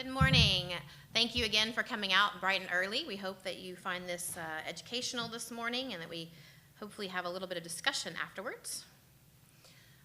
Good morning. Thank you again for coming out bright and early. We hope that you find this educational this morning and that we hopefully have a little bit of discussion afterwards.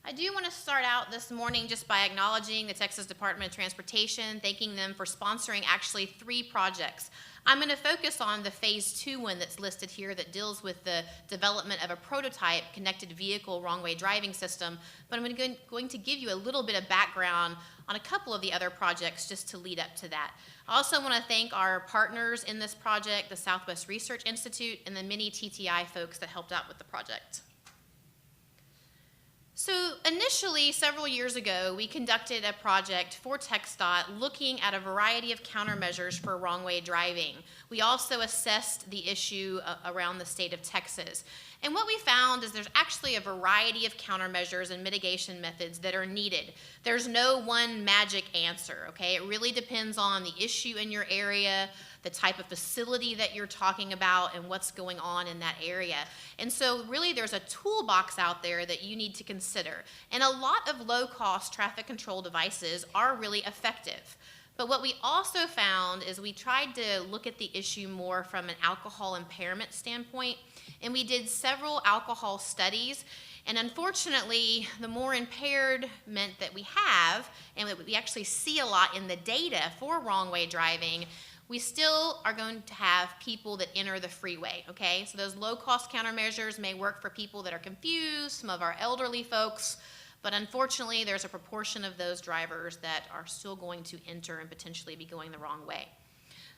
I do want to start out this morning just by acknowledging the Texas Department of Transportation, thanking them for sponsoring actually 3 projects. I'm going to focus on the phase 2 one that's listed here that deals with the development of a prototype connected vehicle Wrongway driving system, but I'm going to give you a little bit of background on a couple of the other projects just to lead up to that. I also want to thank our partners in this project, the Southwest Research Institute, and the many TTI folks that helped out with the project. So initially, several years ago, we conducted a project for TxDOT looking at a variety of countermeasures for wrong-way driving. We also assessed the issue around the state of Texas. And what we found is there's actually a variety of countermeasures and mitigation methods that are needed. There's no one magic answer, okay? It really depends on the issue in your area, the type of facility that you're talking about, and what's going on in that area. And so really there's a toolbox out there that you need to consider. And a lot of low-cost traffic control devices are really effective. But what we also found is we tried to look at the issue more from an alcohol impairment standpoint, and we did several alcohol studies. And unfortunately, the more impaired meant that we have, and we actually see a lot in the data for wrong-way driving, we still are going to have people that enter the freeway, okay? So those low-cost countermeasures may work for people that are confused, some of our elderly folks, but unfortunately, there's a proportion of those drivers that are still going to enter and potentially be going the wrong way.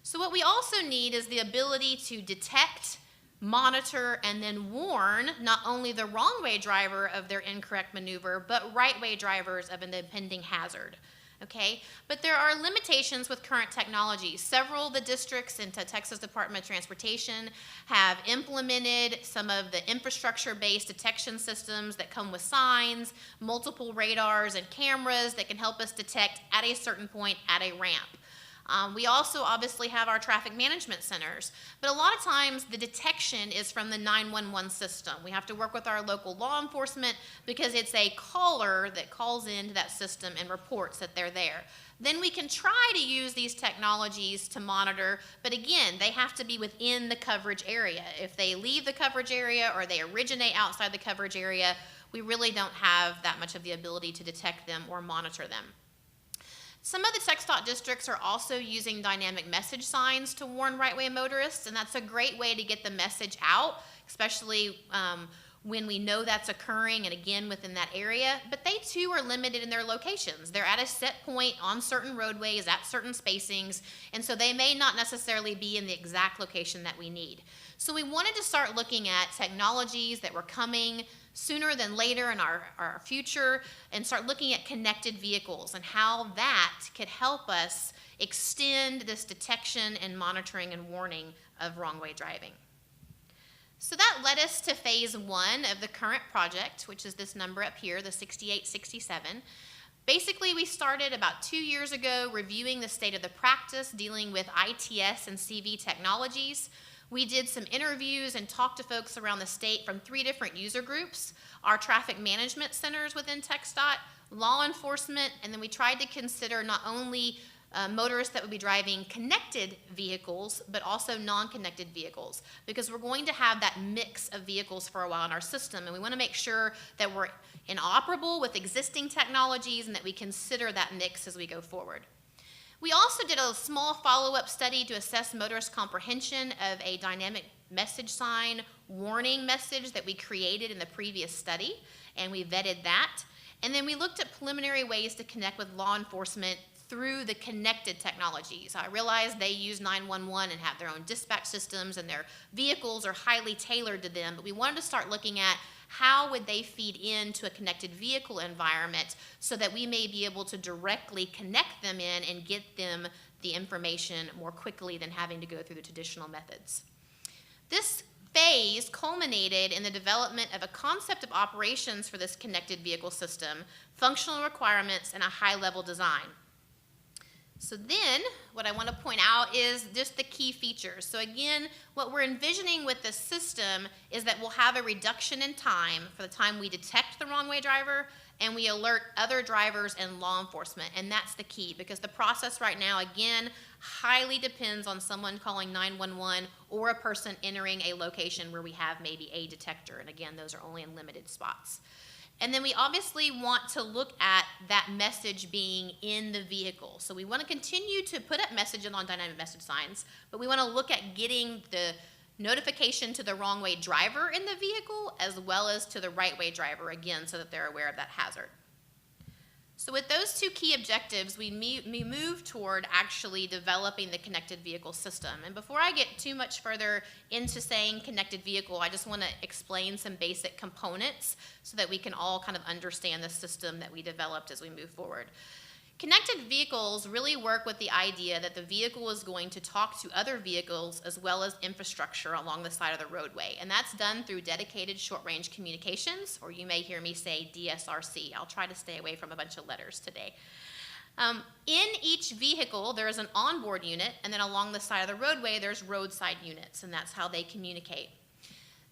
So what we also need is the ability to detect, monitor, and then warn not only the wrong-way driver of their incorrect maneuver, but right-way drivers of an impending hazard. Okay, but there are limitations with current technology. Several of the districts in the Texas Department of Transportation have implemented some of the infrastructure-based detection systems that come with signs, multiple radars and cameras that can help us detect at a certain point at a ramp. We also obviously have our traffic management centers, but a lot of times the detection is from the 911 system. We have to work with our local law enforcement because it's a caller that calls into that system and reports that they're there. Then we can try to use these technologies to monitor, but again, they have to be within the coverage area. If they leave the coverage area or they originate outside the coverage area, we really don't have that much of the ability to detect them or monitor them. Some of the TxDOT districts are also using dynamic message signs to warn right-way motorists, and that's a great way to get the message out, especially when we know that's occurring and again within that area, but they too are limited in their locations. They're at a set point on certain roadways at certain spacings, and so they may not necessarily be in the exact location that we need. So we wanted to start looking at technologies that were coming sooner than later in our future and start looking at connected vehicles and how that could help us extend this detection and monitoring and warning of wrong-way driving. So that led us to phase 1 of the current project, which is this number up here, the 6867. Basically, we started about 2 years ago reviewing the state of the practice dealing with ITS and CV technologies. We did some interviews and talked to folks around the state from 3 different user groups, our traffic management centers within TxDOT, law enforcement, and then we tried to consider not only motorists that would be driving connected vehicles, but also non-connected vehicles, because we're going to have that mix of vehicles for a while in our system, and we want to make sure that we're inoperable with existing technologies and that we consider that mix as we go forward. We also did a small follow-up study to assess motorist comprehension of a dynamic message sign warning message that we created in the previous study, and we vetted that. And then we looked at preliminary ways to connect with law enforcement through the connected technologies. I realized they use 911 and have their own dispatch systems, and their vehicles are highly tailored to them, but we wanted to start looking at how would they feed into a connected vehicle environment so that we may be able to directly connect them in and get them the information more quickly than having to go through the traditional methods. This phase culminated in the development of a concept of operations for this connected vehicle system, functional requirements, and a high-level design. So then, what I want to point out is just the key features. So again, what we're envisioning with this system is that we'll have a reduction in time for the time we detect the wrong-way driver, and we alert other drivers and law enforcement. And that's the key, because the process right now, again, highly depends on someone calling 911 or a person entering a location where we have maybe a detector. And again, those are only in limited spots. And then we obviously want to look at that message being in the vehicle. So we want to continue to put up messaging on dynamic message signs, but we want to look at getting the notification to the wrong way driver in the vehicle as well as to the right way driver, again, so that they're aware of that hazard. So with those two key objectives, we move toward actually developing the connected vehicle system. And before I get too much further into saying connected vehicle, I just want to explain some basic components so that we can all kind of understand the system that we developed as we move forward. Connected vehicles really work with the idea that the vehicle is going to talk to other vehicles as well as infrastructure along the side of the roadway. And that's done through dedicated short-range communications, or you may hear me say DSRC. I'll try to stay away from a bunch of letters today. In each vehicle, there is an onboard unit, and then along the side of the roadway, there's roadside units, and that's how they communicate.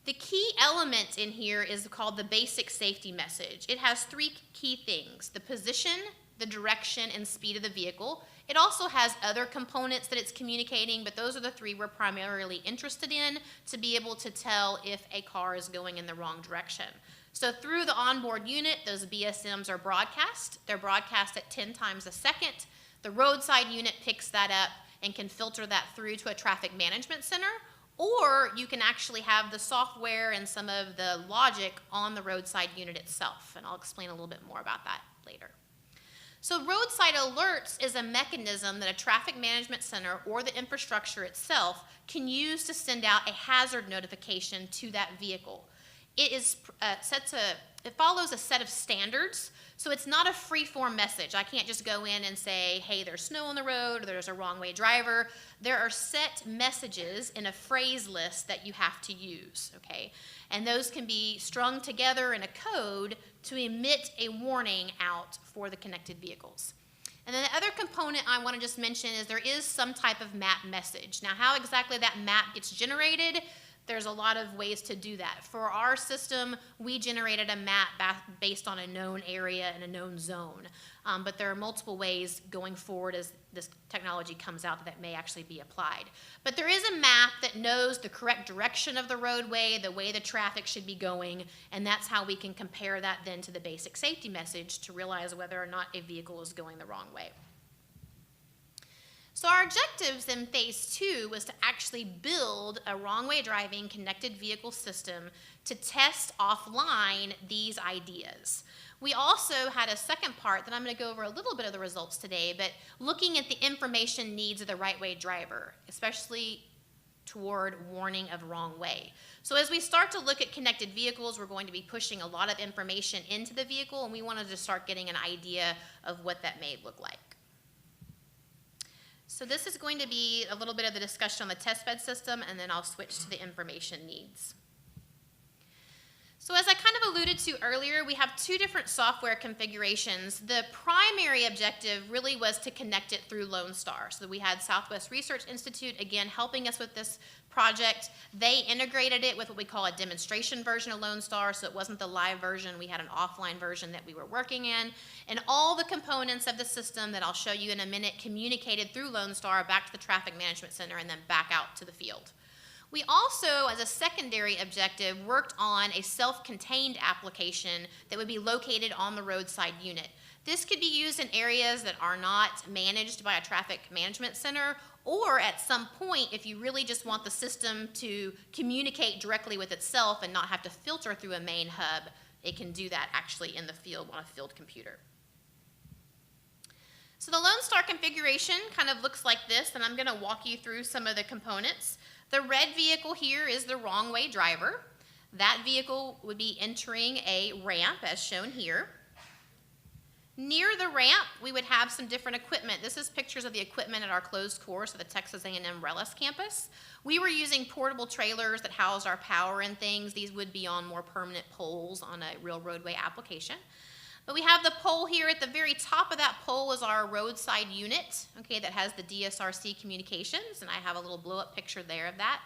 The key element in here is called the basic safety message. It has three key things: the position, the direction, and speed of the vehicle. It also has other components that it's communicating, but those are the three we're primarily interested in to be able to tell if a car is going in the wrong direction. So through the onboard unit, those BSMs are broadcast. They're broadcast at 10 times a second. The roadside unit picks that up and can filter that through to a traffic management center, or you can actually have the software and some of the logic on the roadside unit itself, and I'll explain a little bit more about that later. So roadside alerts is a mechanism that a traffic management center or the infrastructure itself can use to send out a hazard notification to that vehicle. It follows a set of standards, so it's not a free-form message. I can't just go in and say, hey, there's snow on the road, or there's a wrong way driver. There are set messages in a phrase list that you have to use, okay? And those can be strung together in a code to emit a warning out for the connected vehicles. And then the other component I want to just mention is there is some type of map message. Now, how exactly that map gets generated, there's a lot of ways to do that. For our system, we generated a map based on a known area and a known zone. But there are multiple ways going forward as this technology comes out that may actually be applied. But there is a map that knows the correct direction of the roadway, the way the traffic should be going, and that's how we can compare that then to the basic safety message to realize whether or not a vehicle is going the wrong way. So our objectives in phase 2 was to actually build a wrong-way driving connected vehicle system to test offline these ideas. We also had a second part that I'm going to go over a little bit of the results today, but looking at the information needs of the right-way driver, especially toward warning of wrong way. So as we start to look at connected vehicles, we're going to be pushing a lot of information into the vehicle, and we wanted to start getting an idea of what that may look like. So this is going to be a little bit of the discussion on the testbed system, and then I'll switch to the information needs. So as I kind of alluded to earlier, we have two different software configurations. The primary objective really was to connect it through Lonestar. So we had Southwest Research Institute, again, helping us with this project. They integrated it with what we call a demonstration version of Lonestar, so it wasn't the live version. We had an offline version that we were working in. And all the components of the system that I'll show you in a minute communicated through Lonestar back to the traffic management center and then back out to the field. We also, as a secondary objective, worked on a self-contained application that would be located on the roadside unit. This could be used in areas that are not managed by a traffic management center, or at some point, if you really just want the system to communicate directly with itself and not have to filter through a main hub, it can do that actually in the field on a field computer. So the Lonestar configuration kind of looks like this, and I'm going to walk you through some of the components. The red vehicle here is the wrong way driver. That vehicle would be entering a ramp as shown here. Near the ramp, we would have some different equipment. This is pictures of the equipment at our closed course at the Texas A&M Rellis campus. We were using portable trailers that housed our power and things. These would be on more permanent poles on a real roadway application. But we have the pole here. At the very top of that pole is our roadside unit, okay, that has the DSRC communications, and I have a little blow-up picture there of that,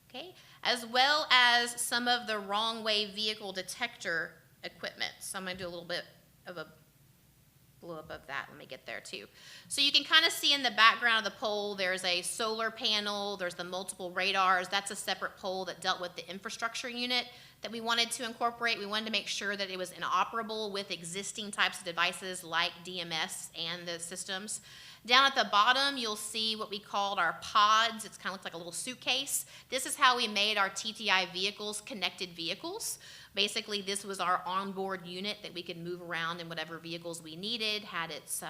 okay, as well as some of the wrong way vehicle detector equipment. So I'm going to do a little bit of a blow up of that. Let me get there too. So you can kind of see in the background of the pole, there's a solar panel, there's the multiple radars. That's a separate pole that dealt with the infrastructure unit that we wanted to incorporate. We wanted to make sure that it was inoperable with existing types of devices like DMS and the systems. Down at the bottom, you'll see what we called our pods. It's kind of looks like a little suitcase. This is how we made our TTI vehicles connected vehicles. Basically, this was our onboard unit that we could move around in whatever vehicles we needed, had its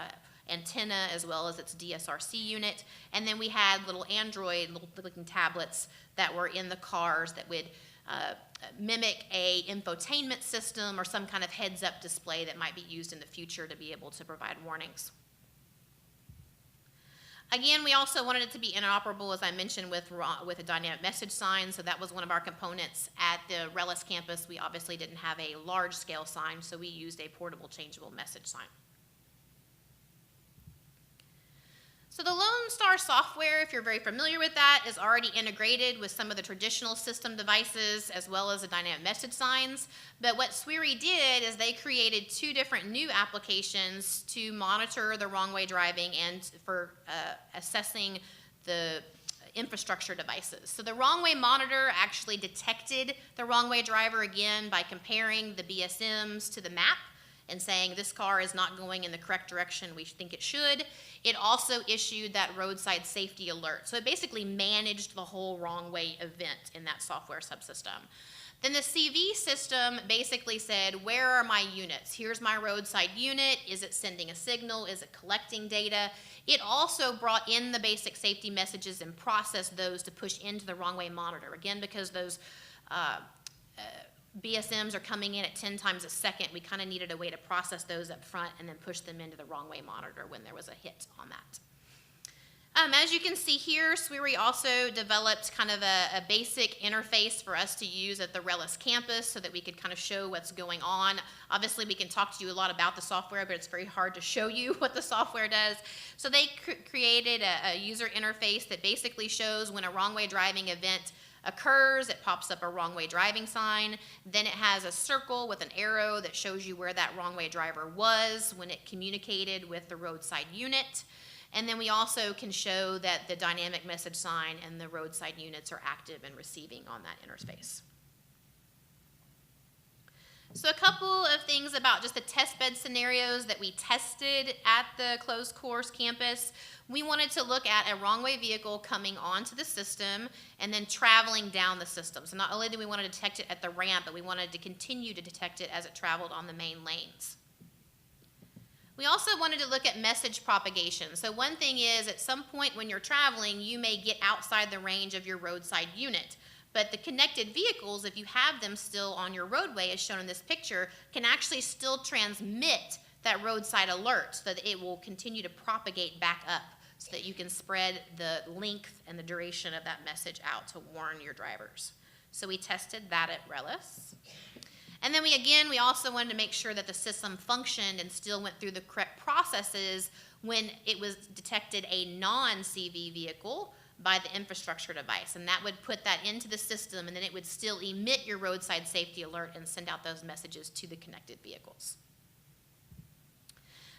antenna as well as its DSRC unit. And then we had little Android, little looking tablets that were in the cars that would mimic a infotainment system or some kind of heads-up display that might be used in the future to be able to provide warnings. Again, we also wanted it to be interoperable, as I mentioned, with a dynamic message sign, so that was one of our components. At the RELIS campus, we obviously didn't have a large-scale sign, so we used a portable changeable message sign. So the Lonestar software, if you're very familiar with that, is already integrated with some of the traditional system devices as well as the dynamic message signs. But what SWRI did is they created two different new applications to monitor the wrong-way driving and for assessing the infrastructure devices. So the wrong-way monitor actually detected the wrong-way driver again by comparing the BSMs to the map and saying this car is not going in the correct direction we think it should. It also issued that roadside safety alert. So it basically managed the whole wrong-way event in that software subsystem. Then the CV system basically said, where are my units? Here's my roadside unit. Is it sending a signal? Is it collecting data? It also brought in the basic safety messages and processed those to push into the wrong-way monitor. Again, because those BSMs are coming in at 10 times a second, we kind of needed a way to process those up front and then push them into the wrong-way monitor when there was a hit on that. As you can see here, SWRI also developed kind of a basic interface for us to use at the RELIS campus so that we could kind of show what's going on. Obviously, we can talk to you a lot about the software, but it's very hard to show you what the software does. So they created a user interface that basically shows when a wrong-way driving event occurs, it pops up a wrong-way driving sign. Then it has a circle with an arrow that shows you where that wrong-way driver was when it communicated with the roadside unit. And then we also can show that the dynamic message sign and the roadside units are active and receiving on that interface. So a couple of things about just the test bed scenarios that we tested at the closed course campus. We wanted to look at a wrong-way vehicle coming onto the system and then traveling down the system. So not only did we want to detect it at the ramp, but we wanted to continue to detect it as it traveled on the main lanes. We also wanted to look at message propagation. So one thing is, at some point when you're traveling, you may get outside the range of your roadside unit. But the connected vehicles, if you have them still on your roadway, as shown in this picture, can actually still transmit that roadside alert so that it will continue to propagate back up so that you can spread the length and the duration of that message out to warn your drivers. So we tested that at RELIS. And then we also wanted to make sure that the system functioned and still went through the correct processes when it was detected a non-CV vehicle by the infrastructure device. And that would put that into the system, and then it would still emit your roadside safety alert and send out those messages to the connected vehicles.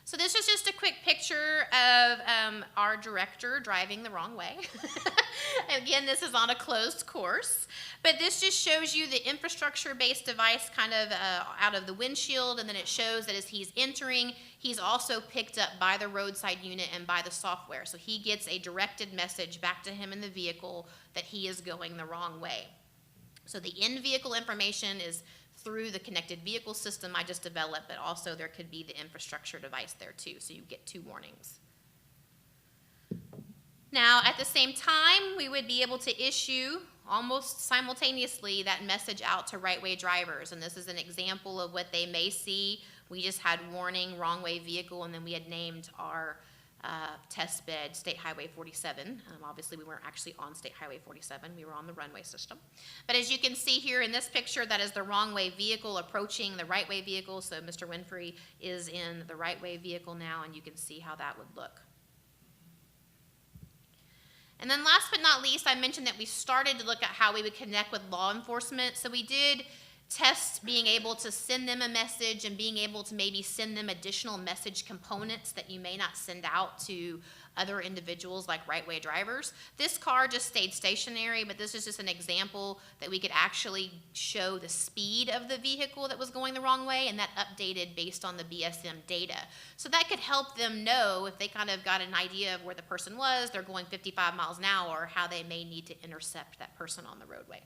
So this is just a quick picture of our director driving the wrong way. Again, this is on a closed course, but this just shows you the infrastructure-based device kind of out of the windshield, and then it shows that as he's entering, he's also picked up by the roadside unit and by the software. So he gets a directed message back to him in the vehicle that he is going the wrong way. So the in-vehicle information is through the connected vehicle system I just developed, but also there could be the infrastructure device there too, so you get two warnings. Now, at the same time, we would be able to issue almost simultaneously that message out to right-way drivers, and this is an example of what they may see. We just had warning, wrong-way vehicle, and then we had named our test bed State Highway 47. Obviously, we weren't actually on State Highway 47. We were on the runway system. But as you can see here in this picture, that is the wrong-way vehicle approaching the right-way vehicle. So Mr. Winfrey is in the right-way vehicle now, and you can see how that would look. And then last but not least, I mentioned that we started to look at how we would connect with law enforcement. So we did test being able to send them a message and being able to maybe send them additional message components that you may not send out to other individuals like right-way drivers. This car just stayed stationary, but this is just an example that we could actually show the speed of the vehicle that was going the wrong way, and that updated based on the BSM data. So that could help them know if they kind of got an idea of where the person was, they're going 55 miles an hour, how they may need to intercept that person on the roadway.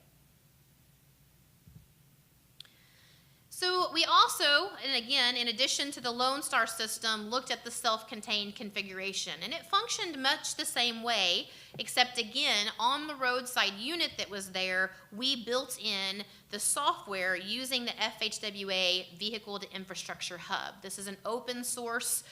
So we also, and again, in addition to the Lonestar system, looked at the self-contained configuration. And it functioned much the same way, except again, on the roadside unit that was there, we built in the software using the FHWA Vehicle to Infrastructure Hub. This is an open source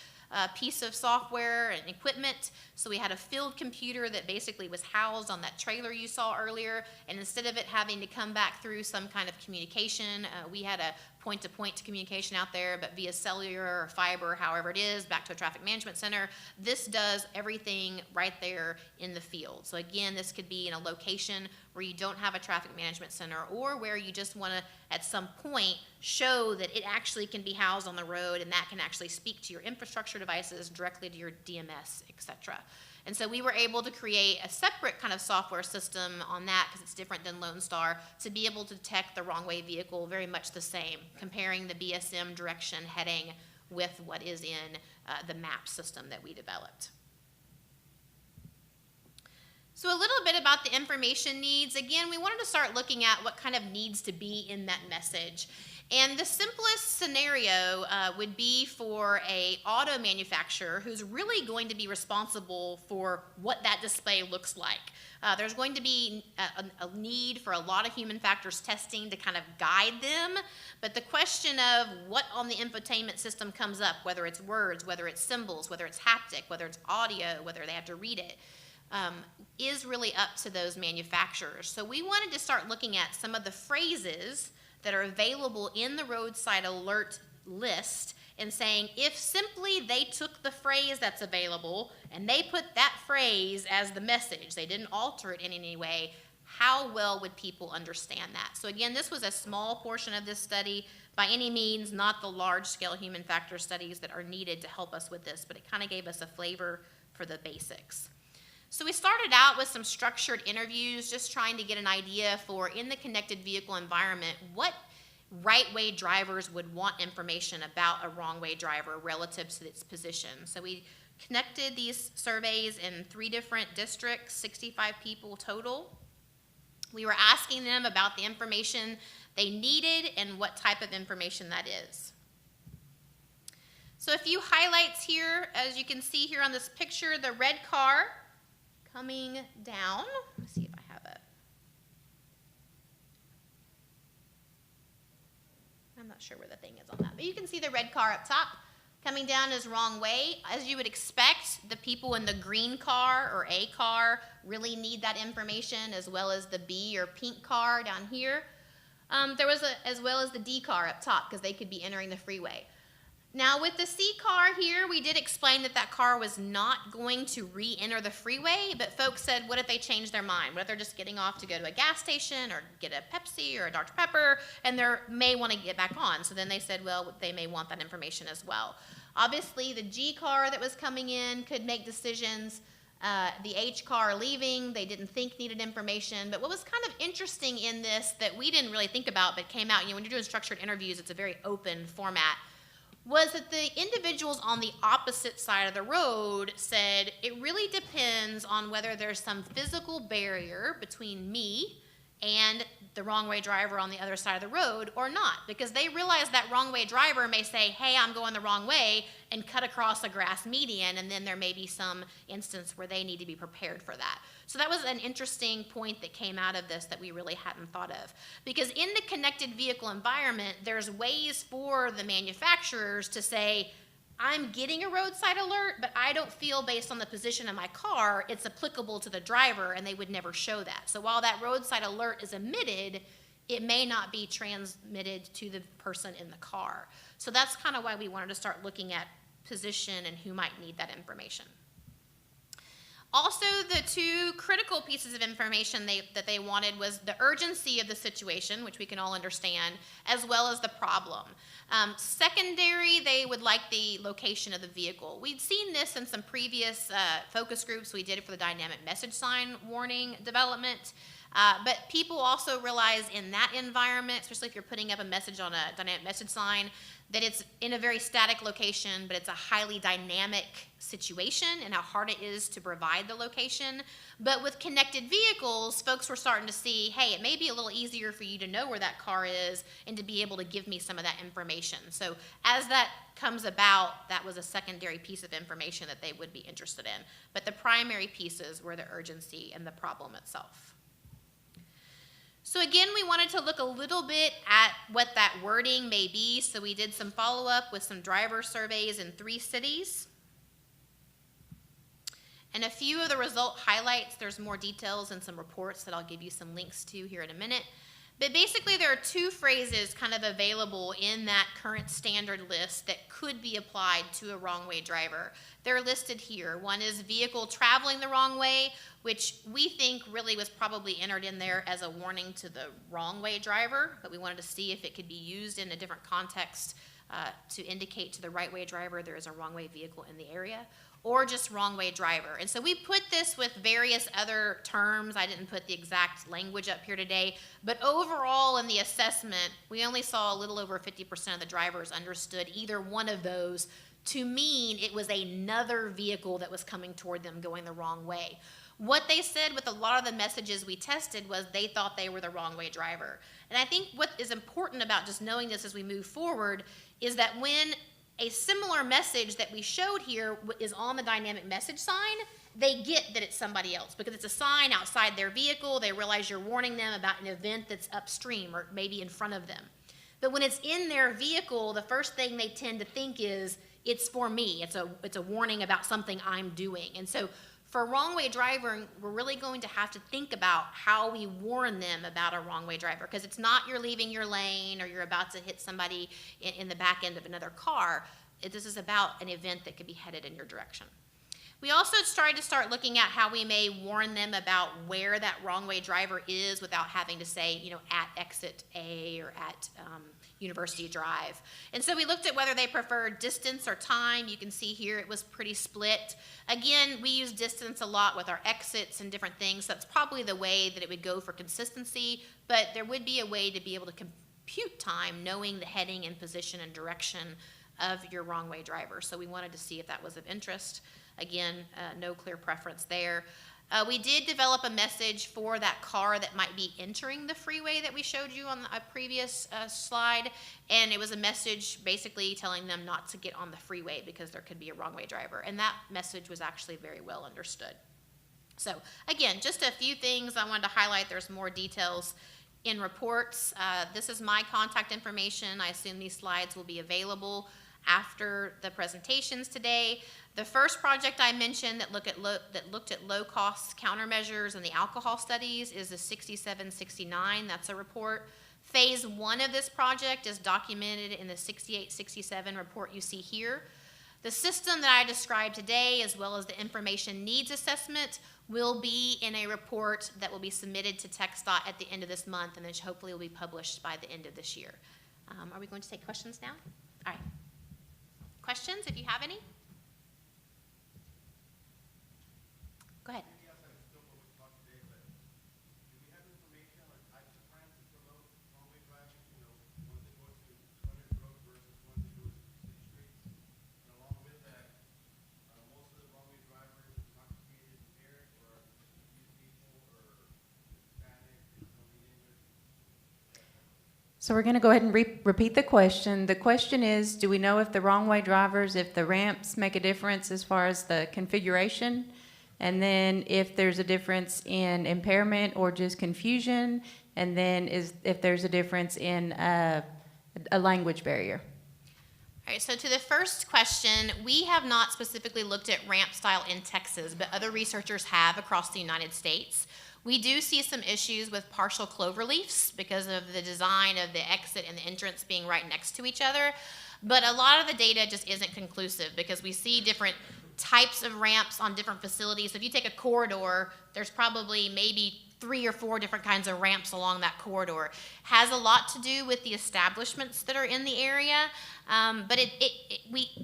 piece of software and equipment. So we had a field computer that basically was housed on that trailer you saw earlier, and instead of it having to come back through some kind of communication, we had a point-to-point communication out there, but via cellular or fiber, however it is, back to a traffic management center. This does everything right there in the field. So again, this could be in a location where you don't have a traffic management center, or where you just want to, at some point, show that it actually can be housed on the road, and that can actually speak to your infrastructure devices, directly to your DMS, etc. And so we were able to create a separate kind of software system on that, because it's different than Lonestar, to be able to detect the wrong-way vehicle very much the same, comparing the BSM direction heading with what is in the map system that we developed. So a little bit about the information needs. Again, we wanted to start looking at what kind of needs to be in that message. And the simplest scenario would be for a auto manufacturer who's really going to be responsible for what that display looks like. There's going to be a need for a lot of human factors testing to kind of guide them, but the question of what on the infotainment system comes up, whether it's words, whether it's symbols, whether it's haptic, whether it's audio, whether they have to read it, is really up to those manufacturers. So we wanted to start looking at some of the phrases that are available in the roadside alert list and saying, if simply they took the phrase that's available and they put that phrase as the message, they didn't alter it in any way, how well would people understand that? So again, this was a small portion of this study, by any means not the large-scale human factor studies that are needed to help us with this, but it kind of gave us a flavor for the basics. So we started out with some structured interviews, just trying to get an idea for, in the connected vehicle environment, what right-way drivers would want information about a wrong-way driver relative to its position. So we connected these surveys in 3 different districts, 65 people total. We were asking them about the information they needed and what type of information that is. So a few highlights here, as you can see here on this picture, the red car coming down. Let me see if I have it. I'm not sure where the thing is on that, but you can see the red car up top. Coming down is wrong way. As you would expect, the people in the green car or A car really need that information, as well as the B or pink car down here. There was as well as the D car up top, because they could be entering the freeway. Now with the C car here, we did explain that that car was not going to re-enter the freeway, but folks said, what if they change their mind? What if they're just getting off to go to a gas station or get a Pepsi or a Dr. Pepper, and they may want to get back on? So then they said, well, they may want that information as well. Obviously, the G car that was coming in could make decisions. The H car leaving, they didn't think needed information. But what was kind of interesting in this that we didn't really think about but came out, you know, when you're doing structured interviews, it's a very open format, was that the individuals on the opposite side of the road said, it really depends on whether there's some physical barrier between me and the wrong-way driver on the other side of the road or not, because they realize that wrong-way driver may say, hey, I'm going the wrong way, and cut across a grass median, and then there may be some instance where they need to be prepared for that. So that was an interesting point that came out of this that we really hadn't thought of. Because in the connected vehicle environment, there's ways for the manufacturers to say, I'm getting a roadside alert, but I don't feel, based on the position of my car, it's applicable to the driver, and they would never show that. So while that roadside alert is emitted, it may not be transmitted to the person in the car. So that's kind of why we wanted to start looking at position and who might need that information. Also, the two critical pieces of information that they wanted was the urgency of the situation, which we can all understand, as well as the problem. Secondary, they would like the location of the vehicle. We'd seen this in some previous focus groups we did for the dynamic message sign warning development. But people also realize in that environment, especially if you're putting up a message on a dynamic message sign, that it's in a very static location, but it's a highly dynamic situation and how hard it is to provide the location. But with connected vehicles, folks were starting to see, hey, it may be a little easier for you to know where that car is and to be able to give me some of that information. So as that comes about, that was a secondary piece of information that they would be interested in. But the primary pieces were the urgency and the problem itself. So again, we wanted to look a little bit at what that wording may be. So we did some follow-up with some driver surveys in 3 cities. And a few of the result highlights, there's more details and some reports that I'll give you some links to here in a minute. But basically, there are 2 phrases kind of available in that current standard list that could be applied to a wrong-way driver. They're listed here. One is vehicle traveling the wrong way, which we think really was probably entered in there as a warning to the wrong-way driver, but we wanted to see if it could be used in a different context to indicate to the right-way driver there is a wrong-way vehicle in the area, or just wrong-way driver. And so we put this with various other terms. I didn't put the exact language up here today, but overall in the assessment, we only saw a little over 50% of the drivers understood either one of those to mean it was another vehicle that was coming toward them going the wrong way. What they said with a lot of the messages we tested was they thought they were the wrong-way driver. And I think what is important about just knowing this as we move forward is that when a similar message that we showed here is on the dynamic message sign, they get that it's somebody else because it's a sign outside their vehicle. They realize you're warning them about an event that's upstream or maybe in front of them. But when it's in their vehicle, the first thing they tend to think is, it's for me. It's a warning about something I'm doing. And so for wrong-way driver, we're really going to have to think about how we warn them about a wrong-way driver, because it's not you're leaving your lane or you're about to hit somebody in the back end of another car. This is about an event that could be headed in your direction. We also started to looking at how we may warn them about where that wrong-way driver is without having to say, at exit A or at University Drive. And so we looked at whether they preferred distance or time. You can see here it was pretty split. Again, we use distance a lot with our exits and different things. That's probably the way that it would go for consistency, but there would be a way to be able to compute time knowing the heading and position and direction of your wrong-way driver. So we wanted to see if that was of interest. Again, no clear preference there. We did develop a message for that car that might be entering the freeway that we showed you on a previous slide, and it was a message basically telling them not to get on the freeway because there could be a wrong-way driver, and that message was actually very well understood. So again, just a few things I wanted to highlight. There's more details in reports. This is my contact information. I assume these slides will be available after the presentations today. The first project I mentioned that looked at low-cost countermeasures and the alcohol studies is the 6769. That's a report. Phase 1 of this project is documented in the 6867 report you see here. The system that I described today, as well as the information needs assessment, will be in a report that will be submitted to TxDOT at the end of this month, and then hopefully will be published by the end of this year. Are we going to take questions now? All right. Questions, if you have any? Go ahead. So we're going to go ahead and repeat the question. The question is, do we know if the wrong-way drivers, if the ramps make a difference as far as the configuration? And then if there's a difference in impairment or just confusion? And then if there's a difference in a language barrier? All right, so to the first question, we have not specifically looked at ramp style in Texas, but other researchers have across the United States. We do see some issues with partial cloverleafs because of the design of the exit and the entrance being right next to each other. But a lot of the data just isn't conclusive because we see different types of ramps on different facilities. So if you take a corridor, there's probably maybe 3 or 4 different kinds of ramps along that corridor. Has a lot to do with the establishments that are in the area, but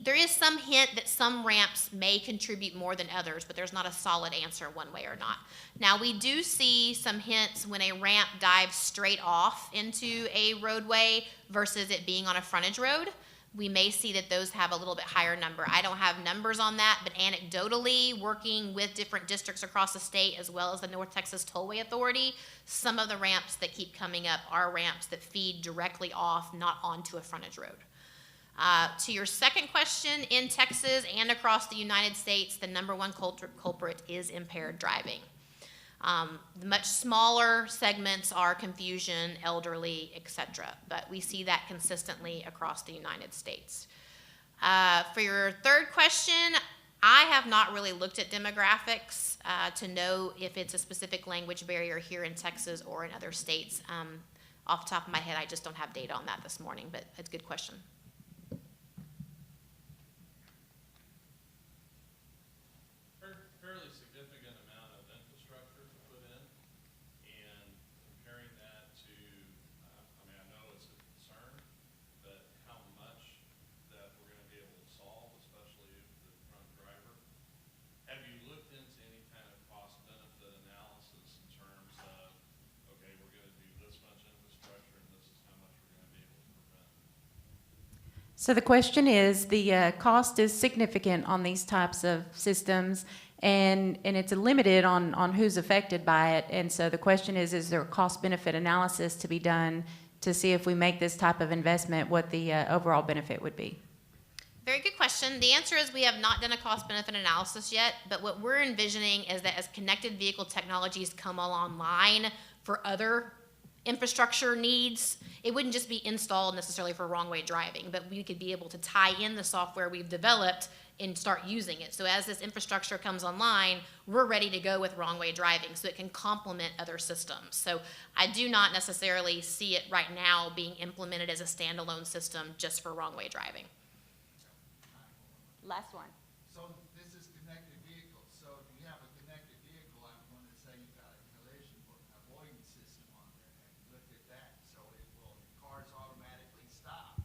there is some hint that some ramps may contribute more than others, but there's not a solid answer one way or not. Now, we do see some hints when a ramp dives straight off into a roadway versus it being on a frontage road. We may see that those have a little bit higher number. I don't have numbers on that, but anecdotally, working with different districts across the state as well as the North Texas Tollway Authority, some of the ramps that keep coming up are ramps that feed directly off, not onto a frontage road. To your second question, in Texas and across the United States, the number one culprit is impaired driving. The much smaller segments are confusion, elderly, etc. But we see that consistently across the United States. For your third question, I have not really looked at demographics to know if it's a specific language barrier here in Texas or in other states. Off the top of my head, I just don't have data on that this morning, but it's a good question. Fairly significant amount of infrastructure to put in, and comparing that to, I mean, I know it's a concern, but how much that we're going to be able to solve, especially if the drunk driver. Have you looked into any kind of cost-benefit analysis in terms of, okay, we're going to do this much infrastructure and this is how much we're going to be able to prevent? So the question is, the cost is significant on these types of systems, and it's limited on who's affected by it. And so the question is there a cost-benefit analysis to be done to see if we make this type of investment, what the overall benefit would be? Very good question. The answer is we have not done a cost-benefit analysis yet, but what we're envisioning is that as connected vehicle technologies come online for other infrastructure needs, it wouldn't just be installed necessarily for wrong-way driving, but we could be able to tie in the software we've developed and start using it. So as this infrastructure comes online, we're ready to go with wrong-way driving so it can complement other systems. So I do not necessarily see it right now being implemented as a standalone system just for wrong-way driving. Last one. So this is connected vehicles. So if you have a connected vehicle, I'm going to say you've got a collision avoidance system on there, and you look at that. So it will, cars automatically stop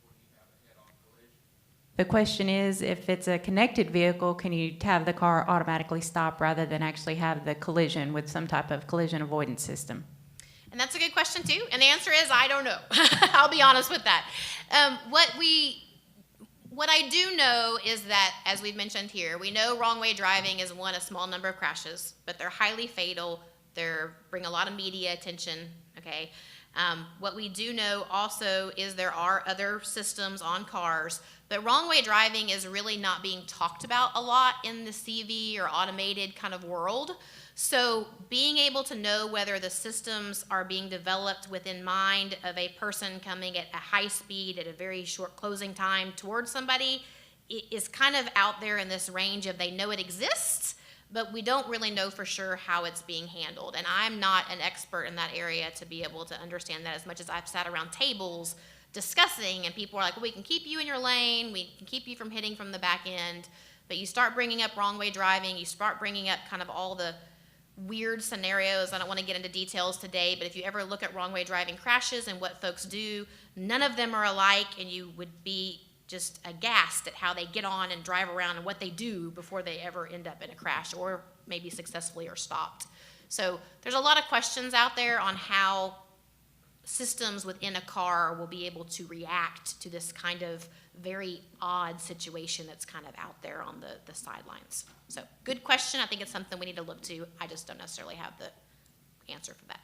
when you have a head-on collision. The question is, if it's a connected vehicle, can you have the car automatically stop rather than actually have the collision with some type of collision avoidance system? And that's a good question too. And the answer is, I don't know. I'll be honest with that. What I do know is that, as we've mentioned here, we know wrong-way driving is a small number of crashes, but they're highly fatal. They bring a lot of media attention, okay? What we do know also is there are other systems on cars, but wrong-way driving is really not being talked about a lot in the CV or automated kind of world. So being able to know whether the systems are being developed within mind of a person coming at a high speed at a very short closing time towards somebody is kind of out there in this range of they know it exists, but we don't really know for sure how it's being handled. And I'm not an expert in that area to be able to understand that, as much as I've sat around tables discussing, and people are like, well, we can keep you in your lane, we can keep you from hitting from the back end, but you start bringing up wrong-way driving, you start bringing up kind of all the weird scenarios. I don't want to get into details today, but if you ever look at wrong-way driving crashes and what folks do, none of them are alike, and you would be just aghast at how they get on and drive around and what they do before they ever end up in a crash or maybe successfully or stopped. So there's a lot of questions out there on how systems within a car will be able to react to this kind of very odd situation that's kind of out there on the sidelines. So good question. I think it's something we need to look to. I just don't necessarily have the answer for that.